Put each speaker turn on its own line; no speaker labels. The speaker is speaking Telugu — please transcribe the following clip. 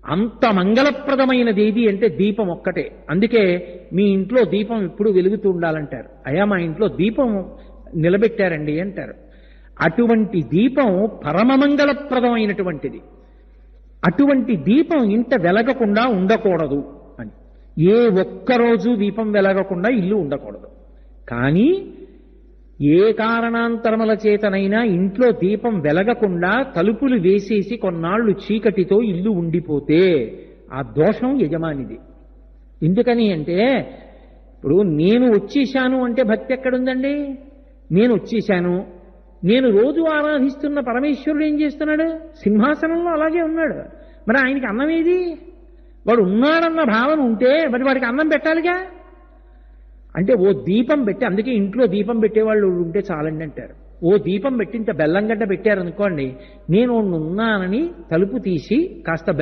అంత మంగళప్రదమైనది ఏది అంటే దీపం ఒక్కటే. అందుకే మీ ఇంట్లో దీపం ఎప్పుడు వెలుగుతూ ఉండాలంటారు. అయ్యా మా ఇంట్లో దీపం నిలబెట్టారండి అంటారు. అటువంటి దీపం పరమమంగళప్రదమైనటువంటిది. అటువంటి దీపం ఇంట వెలగకుండా ఉండకూడదు అని. ఏ ఒక్కరోజు దీపం వెలగకుండా ఇల్లు ఉండకూడదు. కానీ ఏ కారణాంతరముల చేతనైనా ఇంట్లో దీపం వెలగకుండా తలుపులు వేసేసి కొన్నాళ్లు చీకటితో ఇల్లు ఉండిపోతే ఆ దోషం యజమానిది. ఎందుకని అంటే ఇప్పుడు నేను వచ్చేశాను అంటే భక్తి ఎక్కడుందండి? నేను వచ్చేశాను, నేను రోజు ఆరాధిస్తున్న పరమేశ్వరుడు ఏం చేస్తున్నాడు? సింహాసనంలో అలాగే ఉన్నాడు. మరి ఆయనకి అన్నం ఏది? వాడు ఉన్నాడన్న భావన ఉంటే మరి వాడికి అన్నం పెట్టాలిగా. అంటే ఓ దీపం పెట్టి, అందుకే ఇంట్లో దీపం పెట్టేవాళ్ళు ఉంటే చాలండి అంటారు. ఓ దీపం పెట్టి ఇంత బెల్లం గడ్డ పెట్టారనుకోండి, నేను ఉన్నానని తలుపు తీసి కాస్త